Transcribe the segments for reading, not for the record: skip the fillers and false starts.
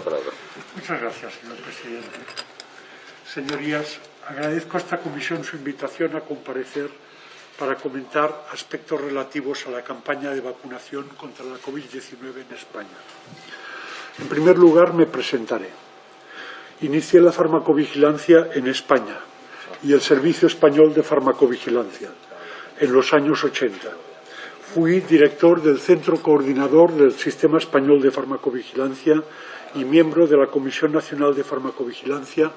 palabra. Muchas gracias, señor presidente. Señorías, agradezco a esta comisión su invitación a comparecer para comentar aspectos relativos a la campaña de vacunación contra la COVID-19 en España. En primer lugar, me presentaré. Inicié la farmacovigilancia en España y el Servicio Español de Farmacovigilancia en los años 80. Fui director del Centro Coordinador del Sistema Español de Farmacovigilancia y miembro de la Comisión Nacional de Farmacovigilancia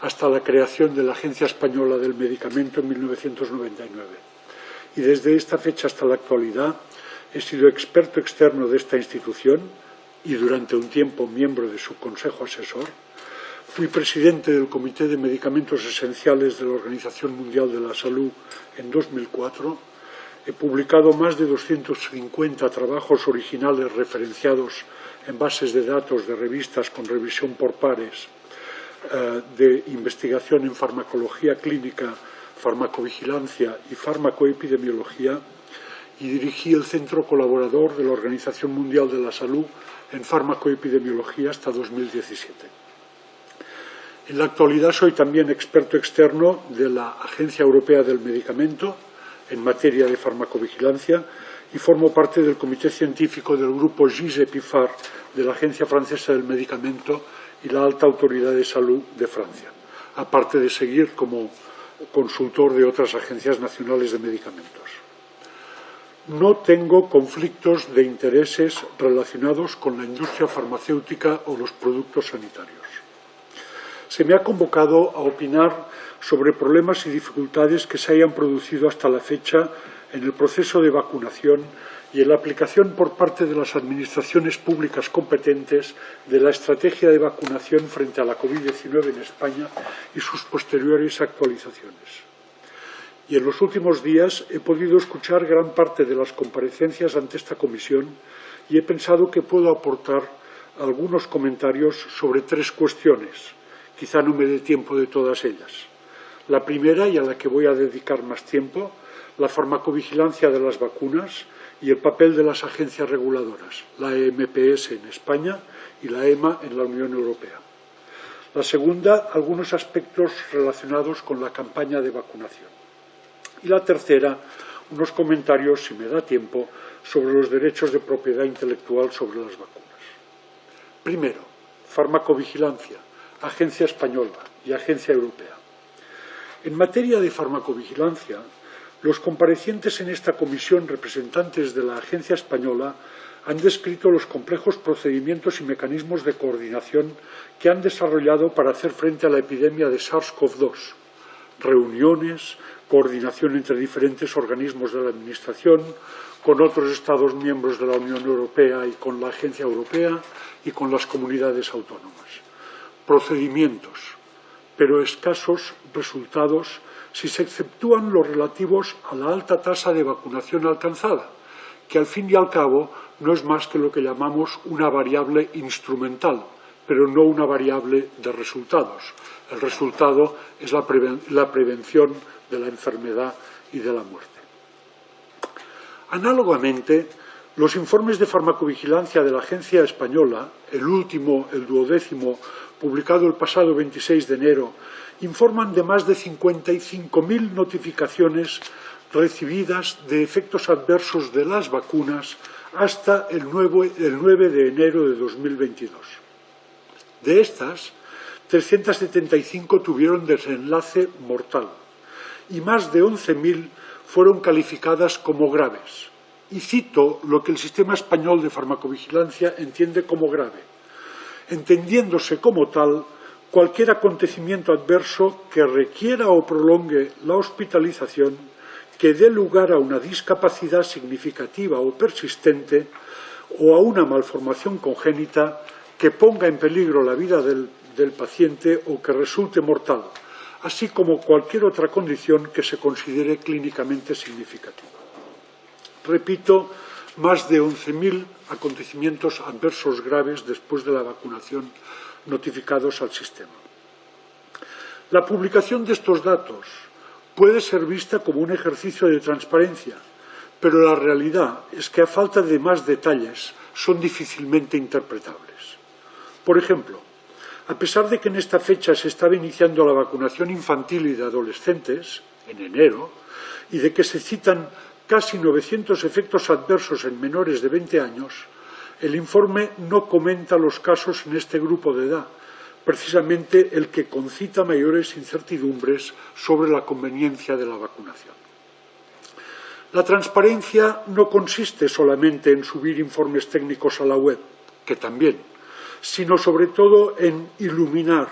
hasta la creación de la Agencia Española del Medicamento en 1999. Y desde esta fecha hasta la actualidad he sido experto externo de esta institución y durante un tiempo miembro de su Consejo Asesor. Fui presidente del Comité de Medicamentos Esenciales de la Organización Mundial de la Salud en 2004. He publicado más de 250 trabajos originales referenciados en bases de datos de revistas con revisión por pares, de investigación en farmacología clínica, farmacovigilancia y farmacoepidemiología, y dirigí el Centro Colaborador de la Organización Mundial de la Salud en farmacoepidemiología hasta 2017. En la actualidad soy también experto externo de la Agencia Europea del Medicamento en materia de farmacovigilancia y formo parte del Comité Científico del Grupo GISE-PIFAR de la Agencia Francesa del Medicamento y la Alta Autoridad de Salud de Francia, aparte de seguir como consultor de otras agencias nacionales de medicamentos. No tengo conflictos de intereses relacionados con la industria farmacéutica o los productos sanitarios. Se me ha convocado a opinar sobre problemas y dificultades que se hayan producido hasta la fecha en el proceso de vacunación y en la aplicación por parte de las administraciones públicas competentes de la estrategia de vacunación frente a la COVID-19 en España y sus posteriores actualizaciones. Y en los últimos días he podido escuchar gran parte de las comparecencias ante esta comisión y he pensado que puedo aportar algunos comentarios sobre tres cuestiones. Quizá no me dé tiempo de todas ellas. La primera, y a la que voy a dedicar más tiempo, la farmacovigilancia de las vacunas y el papel de las agencias reguladoras, la EMPS en España y la EMA en la Unión Europea. La segunda, algunos aspectos relacionados con la campaña de vacunación. Y la tercera, unos comentarios, si me da tiempo, sobre los derechos de propiedad intelectual sobre las vacunas. Primero, farmacovigilancia, Agencia Española y Agencia Europea. En materia de farmacovigilancia, los comparecientes en esta comisión, representantes de la Agencia Española, han descrito los complejos procedimientos y mecanismos de coordinación que han desarrollado para hacer frente a la epidemia de SARS-CoV-2. Reuniones, coordinación entre diferentes organismos de la Administración, con otros Estados miembros de la Unión Europea y con la Agencia Europea y con las comunidades autónomas. Procedimientos, pero escasos resultados si se exceptúan los relativos a la alta tasa de vacunación alcanzada, que al fin y al cabo no es más que lo que llamamos una variable instrumental, pero no una variable de resultados. El resultado es la prevención de la enfermedad y de la muerte. Análogamente, los informes de farmacovigilancia de la Agencia Española, el último, el 12º, publicado el pasado 26 de enero, informan de más de 55.000 notificaciones recibidas de efectos adversos de las vacunas hasta el 9 de enero de 2022. De estas, 375 tuvieron desenlace mortal y más de 11.000 fueron calificadas como graves. Y cito lo que el Sistema Español de Farmacovigilancia entiende como grave, entendiéndose como tal cualquier acontecimiento adverso que requiera o prolongue la hospitalización, que dé lugar a una discapacidad significativa o persistente o a una malformación congénita que ponga en peligro la vida del paciente o que resulte mortal, así como cualquier otra condición que se considere clínicamente significativa. Repito, más de 11.000 acontecimientos adversos graves después de la vacunación notificados al sistema. La publicación de estos datos puede ser vista como un ejercicio de transparencia, pero la realidad es que a falta de más detalles son difícilmente interpretables. Por ejemplo, a pesar de que en esta fecha se estaba iniciando la vacunación infantil y de adolescentes, en enero, y de que se citan casi 900 efectos adversos en menores de 20 años, el informe no comenta los casos en este grupo de edad, precisamente el que concita mayores incertidumbres sobre la conveniencia de la vacunación. La transparencia no consiste solamente en subir informes técnicos a la web, que también, sino sobre todo en iluminar,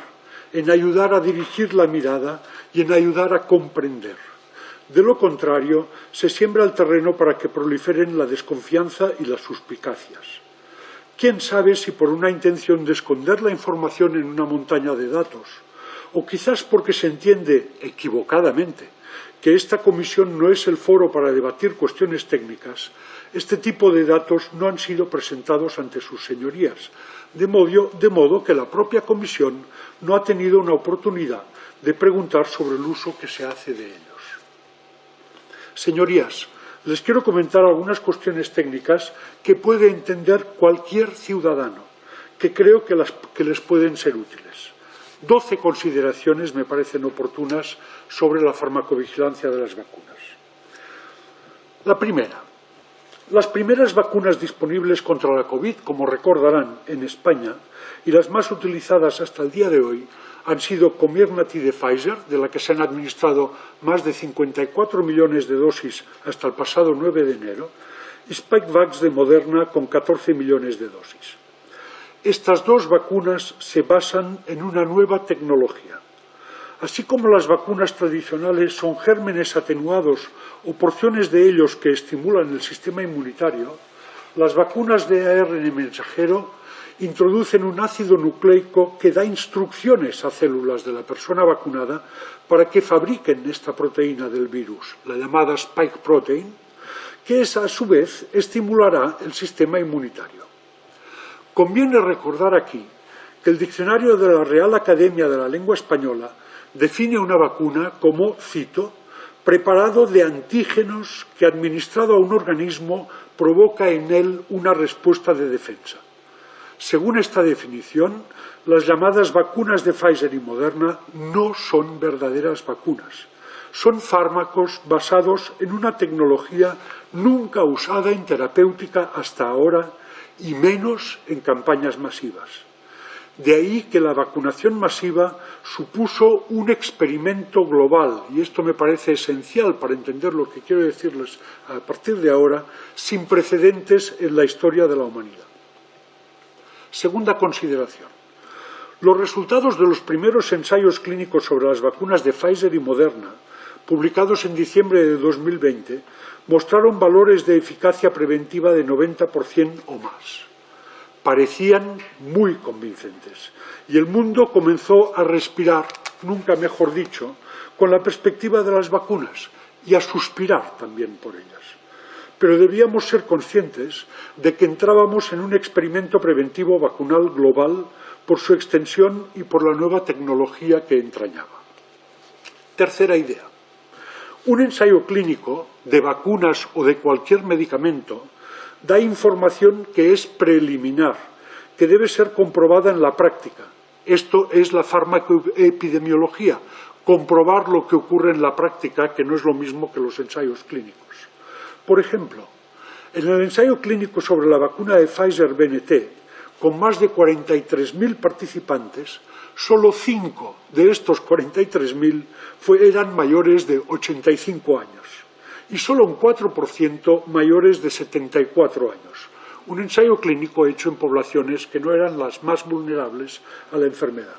en ayudar a dirigir la mirada y en ayudar a comprender. De lo contrario, se siembra el terreno para que proliferen la desconfianza y las suspicacias. ¿Quién sabe si por una intención de esconder la información en una montaña de datos, o quizás porque se entiende equivocadamente que esta comisión no es el foro para debatir cuestiones técnicas, este tipo de datos no han sido presentados ante sus señorías, de modo que la propia comisión no ha tenido una oportunidad de preguntar sobre el uso que se hace de ellos. Señorías, les quiero comentar algunas cuestiones técnicas que puede entender cualquier ciudadano, que creo que les pueden ser útiles. 12 consideraciones me parecen oportunas sobre la farmacovigilancia de las vacunas. La primera. Las primeras vacunas disponibles contra la COVID, como recordarán, en España, y las más utilizadas hasta el día de hoy, han sido Comirnaty de Pfizer, de la que se han administrado más de 54 millones de dosis hasta el pasado 9 de enero, y Spikevax de Moderna con 14 millones de dosis. Estas dos vacunas se basan en una nueva tecnología. Así como las vacunas tradicionales son gérmenes atenuados o porciones de ellos que estimulan el sistema inmunitario, las vacunas de ARN mensajero introducen un ácido nucleico que da instrucciones a células de la persona vacunada para que fabriquen esta proteína del virus, la llamada spike protein, que a su vez estimulará el sistema inmunitario. Conviene recordar aquí que el diccionario de la Real Academia de la Lengua Española define una vacuna como, cito, preparado de antígenos que administrado a un organismo provoca en él una respuesta de defensa. Según esta definición, las llamadas vacunas de Pfizer y Moderna no son verdaderas vacunas. Son fármacos basados en una tecnología nunca usada en terapéutica hasta ahora y menos en campañas masivas. De ahí que la vacunación masiva supuso un experimento global, y esto me parece esencial para entender lo que quiero decirles a partir de ahora, sin precedentes en la historia de la humanidad. Segunda consideración. Los resultados de los primeros ensayos clínicos sobre las vacunas de Pfizer y Moderna, publicados en diciembre de 2020, mostraron valores de eficacia preventiva de 90% o más. Parecían muy convincentes y el mundo comenzó a respirar, nunca mejor dicho, con la perspectiva de las vacunas y a suspirar también por ellas. Pero debíamos ser conscientes de que entrábamos en un experimento preventivo vacunal global por su extensión y por la nueva tecnología que entrañaba. Tercera idea. Un ensayo clínico de vacunas o de cualquier medicamento da información que es preliminar, que debe ser comprobada en la práctica. Esto es la farmacoepidemiología, comprobar lo que ocurre en la práctica, que no es lo mismo que los ensayos clínicos. Por ejemplo, en el ensayo clínico sobre la vacuna de Pfizer-BNT, con más de 43.000 participantes, solo 5 de estos 43.000 eran mayores de 85 años y solo un 4% mayores de 74 años. Un ensayo clínico hecho en poblaciones que no eran las más vulnerables a la enfermedad.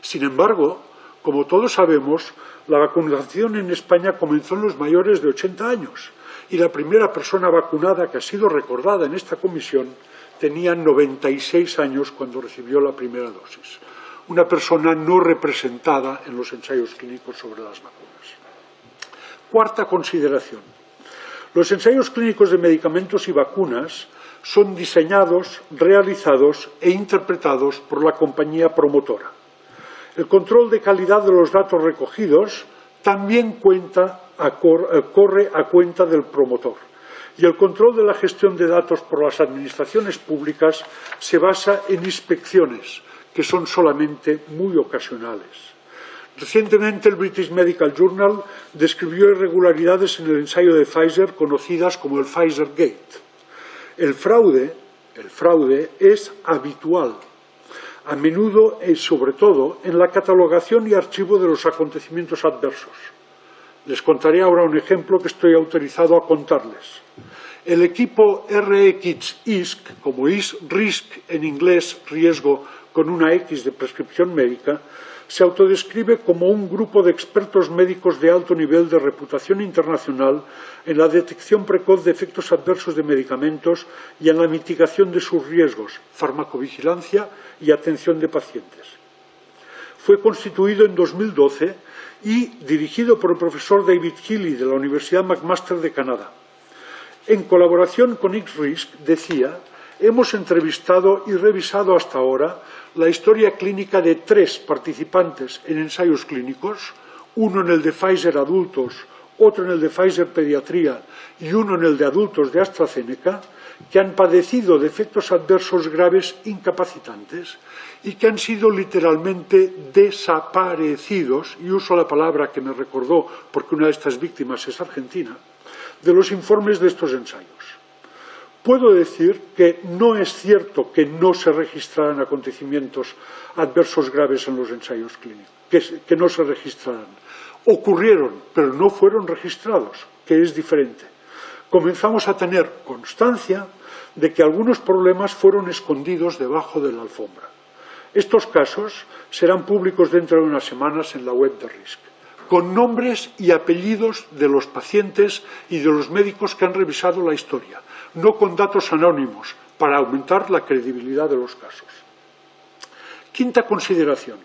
Sin embargo, como todos sabemos, la vacunación en España comenzó en los mayores de 80 años y la primera persona vacunada que ha sido recordada en esta comisión tenía 96 años cuando recibió la primera dosis. Una persona no representada en los ensayos clínicos sobre las vacunas. Cuarta consideración. Los ensayos clínicos de medicamentos y vacunas son diseñados, realizados e interpretados por la compañía promotora. El control de calidad de los datos recogidos también corre a cuenta del promotor y el control de la gestión de datos por las administraciones públicas se basa en inspecciones, que son solamente muy ocasionales. Recientemente, el British Medical Journal describió irregularidades en el ensayo de Pfizer conocidas como el Pfizer Gate. El fraude es habitual, a menudo y sobre todo en la catalogación y archivo de los acontecimientos adversos. Les contaré ahora un ejemplo que estoy autorizado a contarles. El equipo RxISC, como RISC en inglés, riesgo con una X de prescripción médica, se autodescribe como un grupo de expertos médicos de alto nivel de reputación internacional en la detección precoz de efectos adversos de medicamentos y en la mitigación de sus riesgos, farmacovigilancia y atención de pacientes. Fue constituido en 2012 y dirigido por el profesor David Healy de la Universidad McMaster de Canadá. En colaboración con XRISC, decía, hemos entrevistado y revisado hasta ahora la historia clínica de 3 participantes en ensayos clínicos, uno en el de Pfizer adultos, otro en el de Pfizer pediatría y uno en el de adultos de AstraZeneca, que han padecido de efectos adversos graves incapacitantes y que han sido literalmente desaparecidos, y uso la palabra que me recordó porque una de estas víctimas es argentina, de los informes de estos ensayos. Puedo decir que no es cierto que no se registraran acontecimientos adversos graves en los ensayos clínicos, que no se registraran. Ocurrieron, pero no fueron registrados, que es diferente. Comenzamos a tener constancia de que algunos problemas fueron escondidos debajo de la alfombra. Estos casos serán públicos dentro de unas semanas en la web de RISC, con nombres y apellidos de los pacientes y de los médicos que han revisado la historia, no con datos anónimos, para aumentar la credibilidad de los casos. Quinta consideración.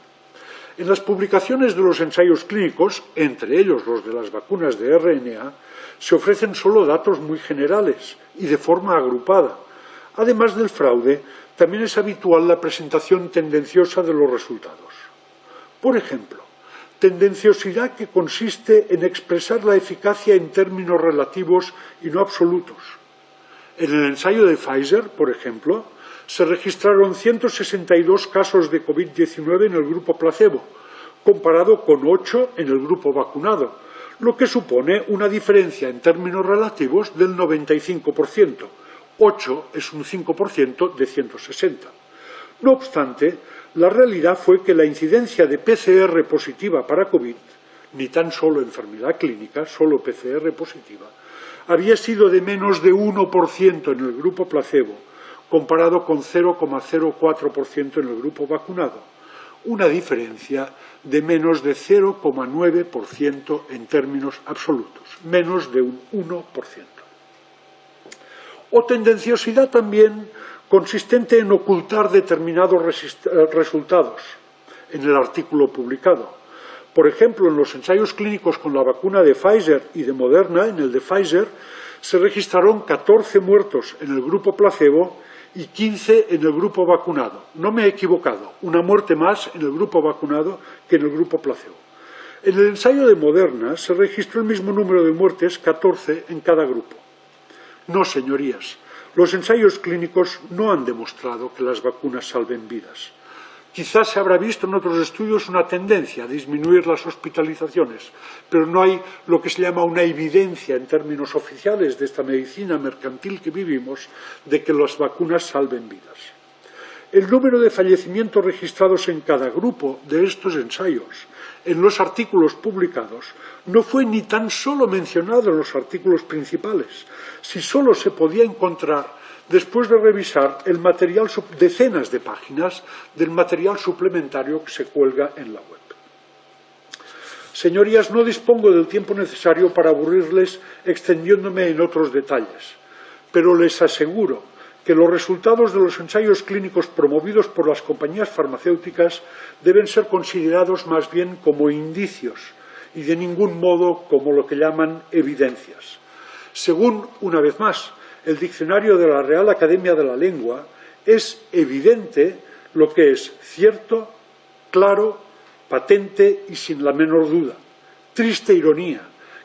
En las publicaciones de los ensayos clínicos, entre ellos los de las vacunas de RNA, se ofrecen solo datos muy generales y de forma agrupada. Además del fraude, también es habitual la presentación tendenciosa de los resultados. Por ejemplo, tendenciosidad que consiste en expresar la eficacia en términos relativos y no absolutos. En el ensayo de Pfizer, por ejemplo, se registraron 162 casos de COVID-19 en el grupo placebo, comparado con 8 en el grupo vacunado, lo que supone una diferencia en términos relativos del 95%. 8 es un 5% de 160. No obstante, la realidad fue que la incidencia de PCR positiva para COVID, ni tan solo enfermedad clínica, solo PCR positiva, había sido de menos de 1% en el grupo placebo, comparado con 0,04% en el grupo vacunado, una diferencia de menos de 0,9% en términos absolutos, menos de un 1%. O tendenciosidad también consistente en ocultar determinados resultados en el artículo publicado. Por ejemplo, en los ensayos clínicos con la vacuna de Pfizer y de Moderna, en el de Pfizer, se registraron 14 muertos en el grupo placebo y 15 en el grupo vacunado. No me he equivocado, una muerte más en el grupo vacunado que en el grupo placebo. En el ensayo de Moderna se registró el mismo número de muertes, 14 en cada grupo. No, señorías, los ensayos clínicos no han demostrado que las vacunas salven vidas. Quizás se habrá visto en otros estudios una tendencia a disminuir las hospitalizaciones, pero no hay lo que se llama una evidencia en términos oficiales de esta medicina mercantil que vivimos de que las vacunas salven vidas. El número de fallecimientos registrados en cada grupo de estos ensayos en los artículos publicados no fue ni tan solo mencionado en los artículos principales, si solo se podía encontrar después de revisar el material, decenas de páginas del material suplementario que se cuelga en la web. Señorías, no dispongo del tiempo necesario para aburrirles extendiéndome en otros detalles, pero les aseguro que los resultados de los ensayos clínicos promovidos por las compañías farmacéuticas deben ser considerados más bien como indicios y de ningún modo como lo que llaman evidencias. Según, una vez más, el diccionario de la Real Academia de la Lengua, es evidente lo que es cierto, claro, patente y sin la menor duda. Triste ironía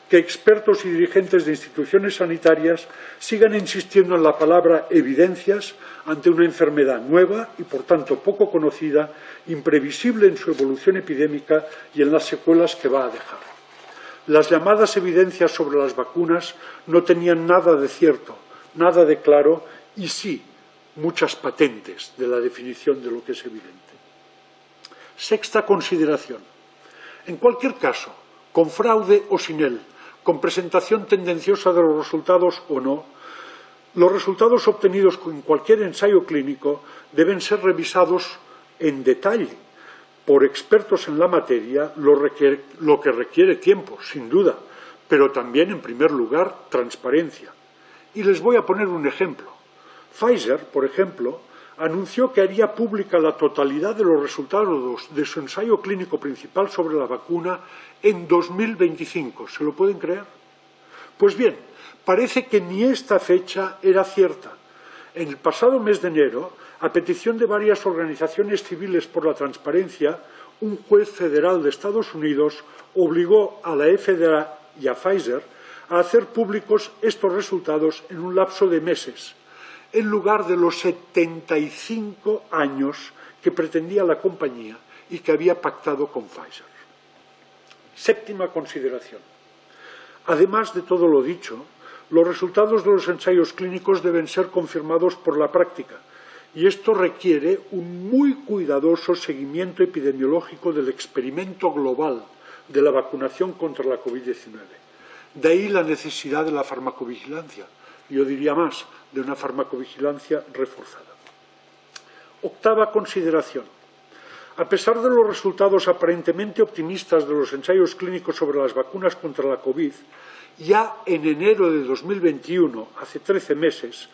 que expertos y dirigentes de instituciones sanitarias sigan insistiendo en la palabra evidencias ante una enfermedad nueva y, por tanto, poco conocida, imprevisible en su evolución epidémica y en las secuelas que va a dejar. Las llamadas evidencias sobre las vacunas no tenían nada de cierto, nada de claro y sí muchas patentes de la definición de lo que es evidente. Sexta consideración. En cualquier caso, con fraude o sin él, con presentación tendenciosa de los resultados o no, los resultados obtenidos en cualquier ensayo clínico deben ser revisados en detalle por expertos en la materia, lo que requiere tiempo, sin duda, pero también, en primer lugar, transparencia. Y les voy a poner un ejemplo. Pfizer, por ejemplo, anunció que haría pública la totalidad de los resultados de su ensayo clínico principal sobre la vacuna en 2025. ¿Se lo pueden creer? Pues bien, parece que ni esta fecha era cierta. En el pasado mes de enero, a petición de varias organizaciones civiles por la transparencia, un juez federal de Estados Unidos obligó a la FDA y a Pfizer a hacer públicos estos resultados en un lapso de meses, en lugar de los 75 años que pretendía la compañía y que había pactado con Pfizer. Séptima consideración. Además de todo lo dicho, los resultados de los ensayos clínicos deben ser confirmados por la práctica y esto requiere un muy cuidadoso seguimiento epidemiológico del experimento global de la vacunación contra la COVID-19. De ahí la necesidad de la farmacovigilancia. Yo diría más, de una farmacovigilancia reforzada. Octava consideración. A pesar de los resultados aparentemente optimistas de los ensayos clínicos sobre las vacunas contra la COVID, ya en enero de 2021, hace 13 meses,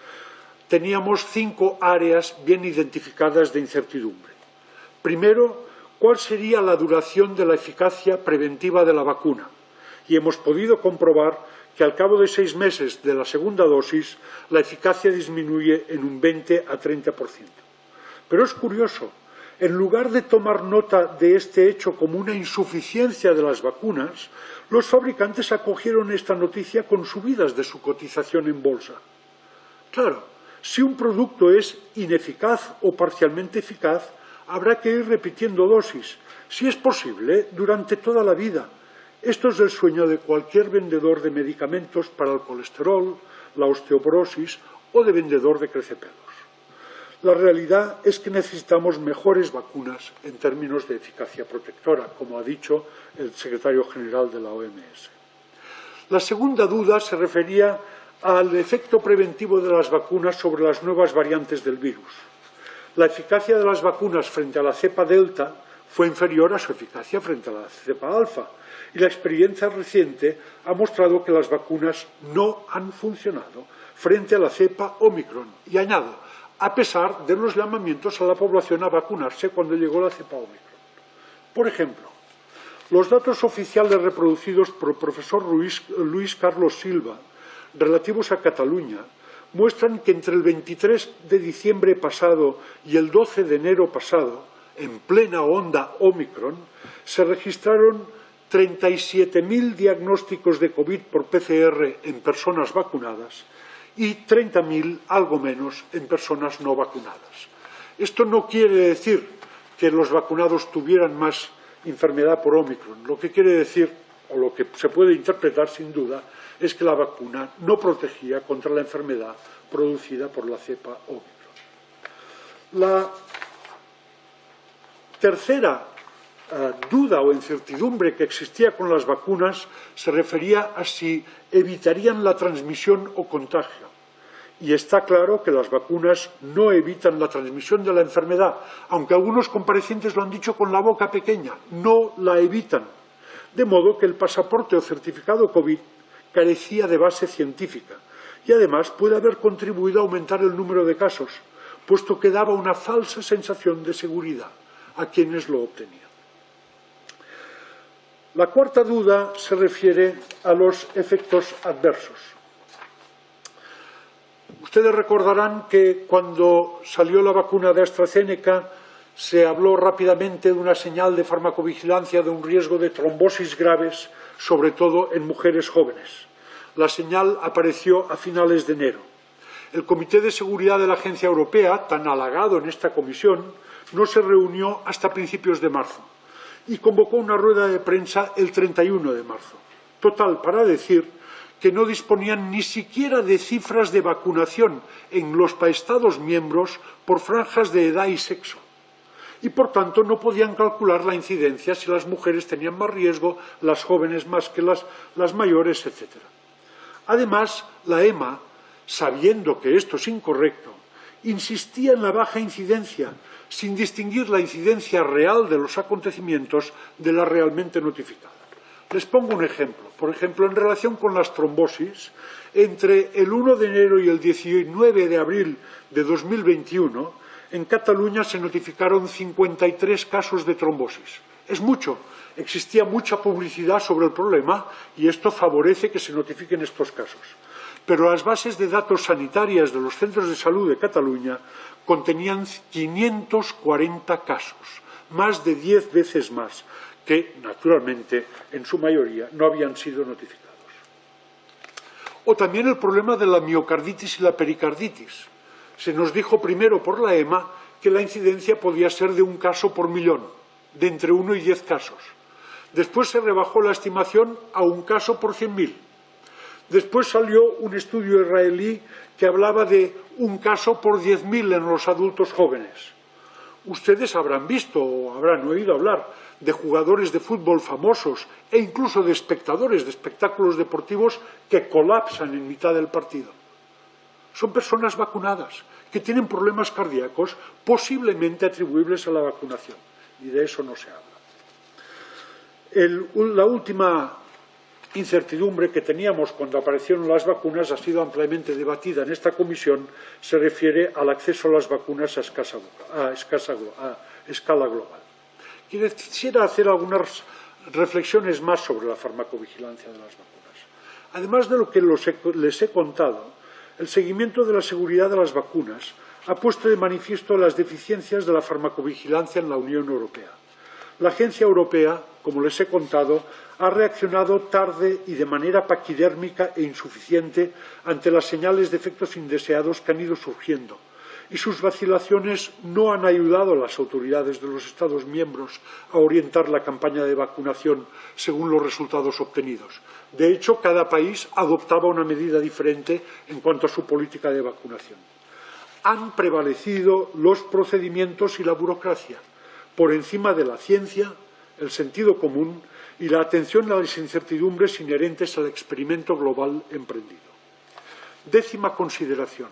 teníamos 5 áreas bien identificadas de incertidumbre. Primero, ¿cuál sería la duración de la eficacia preventiva de la vacuna? Y hemos podido comprobar que al cabo de 6 meses de la segunda dosis, la eficacia disminuye en un 20 a 30%. Pero es curioso, en lugar de tomar nota de este hecho como una insuficiencia de las vacunas, los fabricantes acogieron esta noticia con subidas de su cotización en bolsa. Claro, si un producto es ineficaz o parcialmente eficaz, habrá que ir repitiendo dosis, si es posible, durante toda la vida. Esto es el sueño de cualquier vendedor de medicamentos para el colesterol, la osteoporosis o de vendedor de crecepelos. La realidad es que necesitamos mejores vacunas en términos de eficacia protectora, como ha dicho el secretario general de la OMS. La segunda duda se refería al efecto preventivo de las vacunas sobre las nuevas variantes del virus. La eficacia de las vacunas frente a la cepa delta fue inferior a su eficacia frente a la cepa alfa, y la experiencia reciente ha mostrado que las vacunas no han funcionado frente a la cepa Omicron. Y añado, a pesar de los llamamientos a la población a vacunarse cuando llegó la cepa Omicron. Por ejemplo, los datos oficiales reproducidos por el profesor Luis Carlos Silva, relativos a Cataluña, muestran que entre el 23 de diciembre pasado y el 12 de enero pasado, en plena onda Omicron, se registraron 37.000 diagnósticos de COVID por PCR en personas vacunadas y 30.000, algo menos, en personas no vacunadas. Esto no quiere decir que los vacunados tuvieran más enfermedad por Omicron. Lo que quiere decir, o lo que se puede interpretar sin duda, es que la vacuna no protegía contra la enfermedad producida por la cepa Omicron. La tercera duda o incertidumbre que existía con las vacunas se refería a si evitarían la transmisión o contagio. Y está claro que las vacunas no evitan la transmisión de la enfermedad, aunque algunos comparecientes lo han dicho con la boca pequeña, no la evitan. De modo que el pasaporte o certificado COVID carecía de base científica y además puede haber contribuido a aumentar el número de casos, puesto que daba una falsa sensación de seguridad a quienes lo obtenían. La cuarta duda se refiere a los efectos adversos. Ustedes recordarán que cuando salió la vacuna de AstraZeneca se habló rápidamente de una señal de farmacovigilancia de un riesgo de trombosis graves, sobre todo en mujeres jóvenes. La señal apareció a finales de enero. El Comité de Seguridad de la Agencia Europea, tan halagado en esta comisión, no se reunió hasta principios de marzo y convocó una rueda de prensa el 31 de marzo. Total, para decir que no disponían ni siquiera de cifras de vacunación en los Estados miembros por franjas de edad y sexo. Y, por tanto, no podían calcular la incidencia si las mujeres tenían más riesgo, las jóvenes más que las mayores, etc. Además, la EMA, sabiendo que esto es incorrecto, insistía en la baja incidencia, sin distinguir la incidencia real de los acontecimientos de la realmente notificada. Les pongo un ejemplo. Por ejemplo, en relación con las trombosis, entre el 1 de enero y el 19 de abril de 2021, en Cataluña se notificaron 53 casos de trombosis. Es mucho. Existía mucha publicidad sobre el problema y esto favorece que se notifiquen estos casos. Pero las bases de datos sanitarias de los centros de salud de Cataluña contenían 540 casos, más de 10 veces más, que, naturalmente, en su mayoría no habían sido notificados. O también el problema de la miocarditis y la pericarditis. Se nos dijo primero por la EMA que la incidencia podía ser de 1 caso por millón, de entre 1 y 10 casos. Después se rebajó la estimación a 1 caso por 100.000. Después salió un estudio israelí que hablaba de 1 caso por 10.000 en los adultos jóvenes. Ustedes habrán visto o habrán oído hablar de jugadores de fútbol famosos e incluso de espectadores de espectáculos deportivos que colapsan en mitad del partido. Son personas vacunadas que tienen problemas cardíacos posiblemente atribuibles a la vacunación y de eso no se habla. La última incertidumbre que teníamos cuando aparecieron las vacunas ha sido ampliamente debatida en esta comisión, se refiere al acceso a las vacunas a escala global. Quisiera hacer algunas reflexiones más sobre la farmacovigilancia de las vacunas. Además de lo que les he contado, el seguimiento de la seguridad de las vacunas ha puesto de manifiesto las deficiencias de la farmacovigilancia en la Unión Europea. La Agencia Europea, como les he contado, ha reaccionado tarde y de manera paquidérmica e insuficiente ante las señales de efectos indeseados que han ido surgiendo, y sus vacilaciones no han ayudado a las autoridades de los Estados miembros a orientar la campaña de vacunación según los resultados obtenidos. De hecho, cada país adoptaba una medida diferente en cuanto a su política de vacunación. Han prevalecido los procedimientos y la burocracia por encima de la ciencia, el sentido común y la atención a las incertidumbres inherentes al experimento global emprendido. Décima consideración.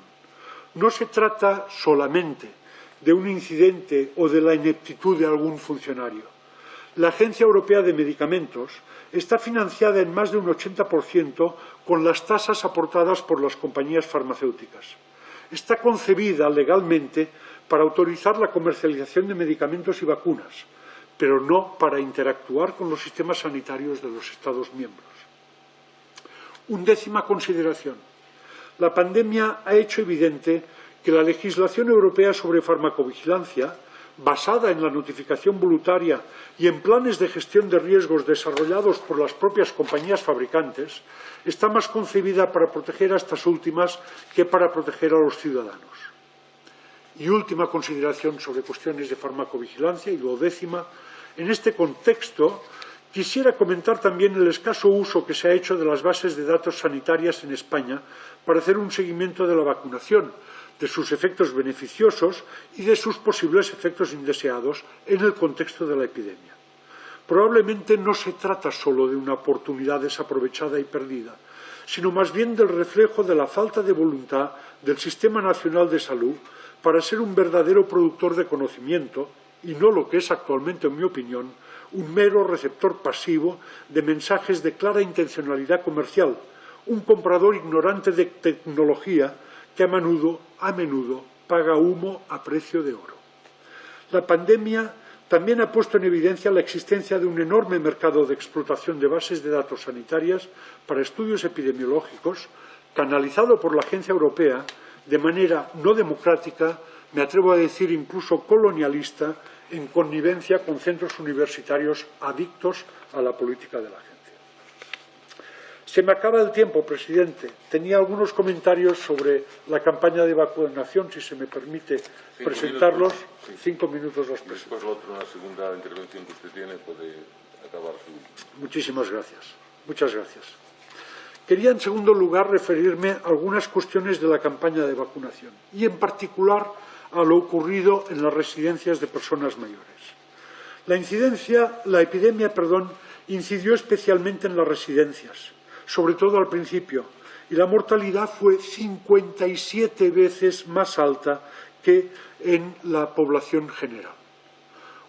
No se trata solamente de un incidente o de la ineptitud de algún funcionario. La Agencia Europea de Medicamentos está financiada en más de un 80% con las tasas aportadas por las compañías farmacéuticas. Está concebida legalmente para autorizar la comercialización de medicamentos y vacunas, pero no para interactuar con los sistemas sanitarios de los Estados miembros. Undécima consideración. La pandemia ha hecho evidente que la legislación europea sobre farmacovigilancia, basada en la notificación voluntaria y en planes de gestión de riesgos desarrollados por las propias compañías fabricantes, está más concebida para proteger a estas últimas que para proteger a los ciudadanos. Y última consideración sobre cuestiones de farmacovigilancia, y duodécima, en este contexto quisiera comentar también el escaso uso que se ha hecho de las bases de datos sanitarias en España para hacer un seguimiento de la vacunación, de sus efectos beneficiosos y de sus posibles efectos indeseados en el contexto de la epidemia. Probablemente no se trata solo de una oportunidad desaprovechada y perdida, sino más bien del reflejo de la falta de voluntad del Sistema Nacional de Salud para ser un verdadero productor de conocimiento y no lo que es actualmente, en mi opinión, un mero receptor pasivo de mensajes de clara intencionalidad comercial, un comprador ignorante de tecnología que a menudo paga humo a precio de oro. La pandemia también ha puesto en evidencia la existencia de un enorme mercado de explotación de bases de datos sanitarias para estudios epidemiológicos, canalizado por la Agencia Europea de manera no democrática, me atrevo a decir incluso colonialista, en connivencia con centros universitarios adictos a la política de la agencia. Se me acaba el tiempo, presidente. Tenía algunos comentarios sobre la campaña de vacunación, si se me permite presentarlos. 5 minutos los presento. Después, la segunda intervención que usted tiene puede acabar su... Muchísimas gracias. Muchas gracias. Quería, en segundo lugar, referirme a algunas cuestiones de la campaña de vacunación y, en particular, a lo ocurrido en las residencias de personas mayores. La epidemia incidió especialmente en las residencias, sobre todo al principio, y la mortalidad fue 57 veces más alta que en la población general.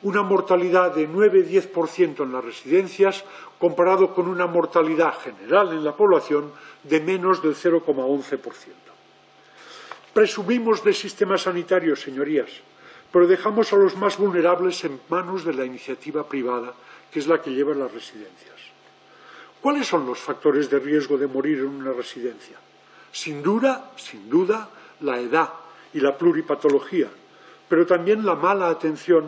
Una mortalidad de 9–10% en las residencias, comparado con una mortalidad general en la población de menos del 0,11%. Presumimos de sistema sanitario, señorías, pero dejamos a los más vulnerables en manos de la iniciativa privada, que es la que lleva las residencias. ¿Cuáles son los factores de riesgo de morir en una residencia? Sin duda, la edad y la pluripatología, pero también la mala atención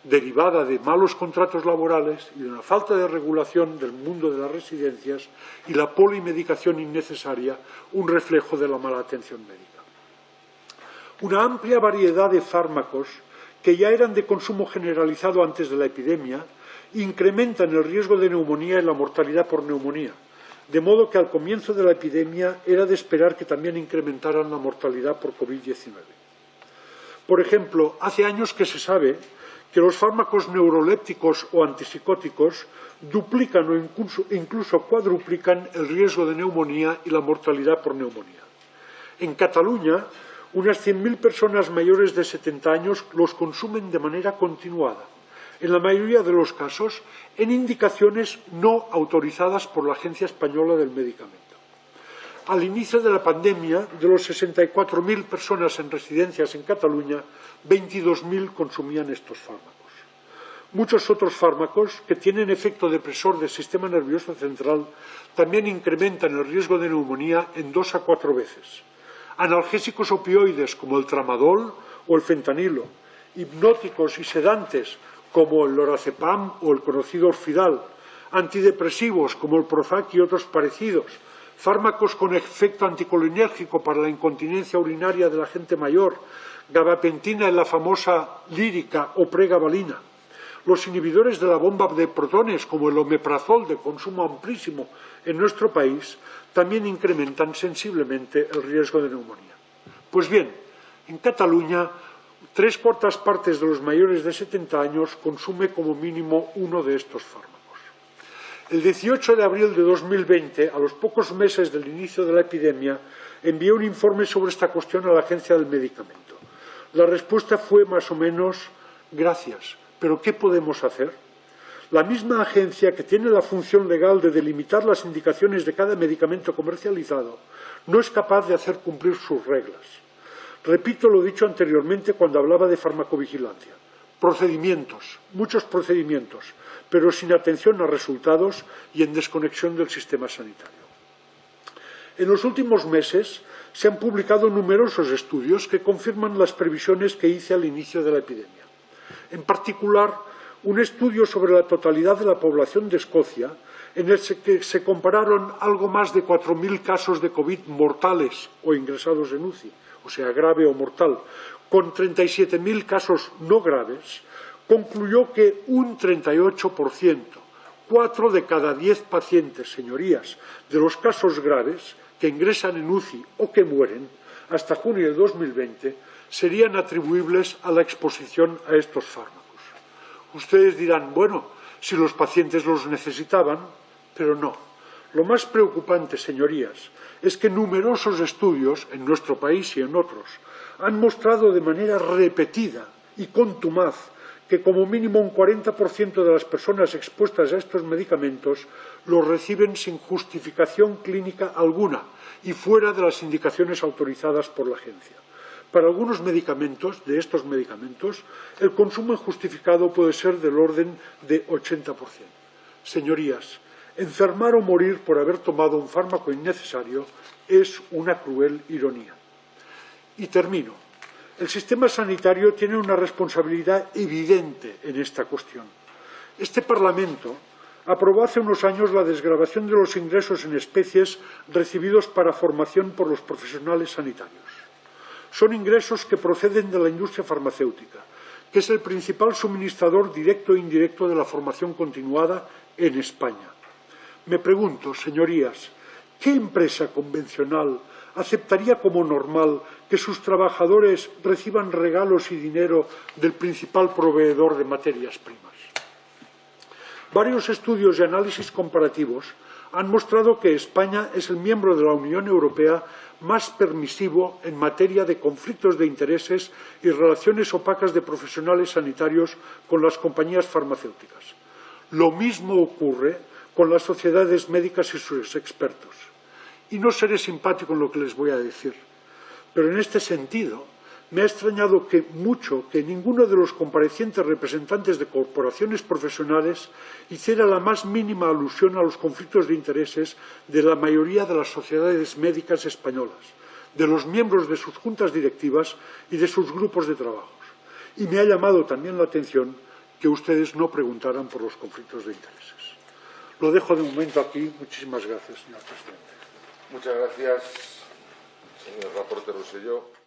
derivada de malos contratos laborales y de una falta de regulación del mundo de las residencias y la polimedicación innecesaria, un reflejo de la mala atención médica. Una amplia variedad de fármacos que ya eran de consumo generalizado antes de la epidemia incrementan el riesgo de neumonía y la mortalidad por neumonía, de modo que al comienzo de la epidemia era de esperar que también incrementaran la mortalidad por COVID-19. Por ejemplo, hace años que se sabe que los fármacos neurolépticos o antipsicóticos duplican o incluso cuadruplican el riesgo de neumonía y la mortalidad por neumonía. En Cataluña, unas 100.000 personas mayores de 70 años los consumen de manera continuada, en la mayoría de los casos en indicaciones no autorizadas por la Agencia Española del Medicamento. Al inicio de la pandemia, de los 64.000 personas en residencias en Cataluña, 22.000 consumían estos fármacos. Muchos otros fármacos que tienen efecto depresor del sistema nervioso central también incrementan el riesgo de neumonía en 2 a 4 veces. Analgésicos opioides como el tramadol o el fentanilo, hipnóticos y sedantes como el lorazepam o el conocido Orfidal, antidepresivos como el Prozac y otros parecidos, fármacos con efecto anticolinérgico para la incontinencia urinaria de la gente mayor, gabapentina en la famosa lírica o pregabalina, los inhibidores de la bomba de protones como el omeprazol de consumo amplísimo en nuestro país, también incrementan sensiblemente el riesgo de neumonía. Pues bien, en Cataluña, 3/4 partes de los mayores de 70 años consume como mínimo uno de estos fármacos. El 18 de abril de 2020, a los pocos meses del inicio de la epidemia, envié un informe sobre esta cuestión a la Agencia del Medicamento. La respuesta fue más o menos gracias, pero ¿qué podemos hacer? La misma agencia que tiene la función legal de delimitar las indicaciones de cada medicamento comercializado no es capaz de hacer cumplir sus reglas. Repito lo dicho anteriormente cuando hablaba de farmacovigilancia. Procedimientos, muchos procedimientos, pero sin atención a resultados y en desconexión del sistema sanitario. En los últimos meses se han publicado numerosos estudios que confirman las previsiones que hice al inicio de la epidemia. En particular, un estudio sobre la totalidad de la población de Escocia, en el que se compararon algo más de 4.000 casos de COVID mortales o ingresados en UCI, o sea, grave o mortal, con 37.000 casos no graves, concluyó que un 38%, 4 de cada 10 pacientes, señorías, de los casos graves que ingresan en UCI o que mueren hasta junio de 2020 serían atribuibles a la exposición a estos fármacos. Ustedes dirán, bueno, si los pacientes los necesitaban, pero no. Lo más preocupante, señorías, es que numerosos estudios, en nuestro país y en otros, han mostrado de manera repetida y contumaz que como mínimo un 40% de las personas expuestas a estos medicamentos los reciben sin justificación clínica alguna y fuera de las indicaciones autorizadas por la agencia. Para algunos medicamentos, de estos medicamentos, el consumo injustificado puede ser del orden de 80%. Señorías, enfermar o morir por haber tomado un fármaco innecesario es una cruel ironía. Y termino. el sistema sanitario tiene una responsabilidad evidente en esta cuestión. Este Parlamento aprobó hace unos años la desgravación de los ingresos en especies recibidos para formación por los profesionales sanitarios. Son ingresos que proceden de la industria farmacéutica, que es el principal suministrador directo e indirecto de la formación continuada en España. Me pregunto, señorías, ¿qué empresa convencional aceptaría como normal que sus trabajadores reciban regalos y dinero del principal proveedor de materias primas? Varios estudios y análisis comparativos han mostrado que España es el miembro de la Unión Europea más permisivo en materia de conflictos de intereses y relaciones opacas de profesionales sanitarios con las compañías farmacéuticas. Lo mismo ocurre con las sociedades médicas y sus expertos. Y no seré simpático en lo que les voy a decir, pero en este sentido me ha extrañado mucho que ninguno de los comparecientes representantes de corporaciones profesionales hiciera la más mínima alusión a los conflictos de intereses de la mayoría de las sociedades médicas españolas, de los miembros de sus juntas directivas y de sus grupos de trabajo. Y me ha llamado también la atención que ustedes no preguntaran por los conflictos de intereses. Lo dejo de momento aquí. Muchísimas gracias, señor presidente. Muchas gracias, señor Laporte Rosselló.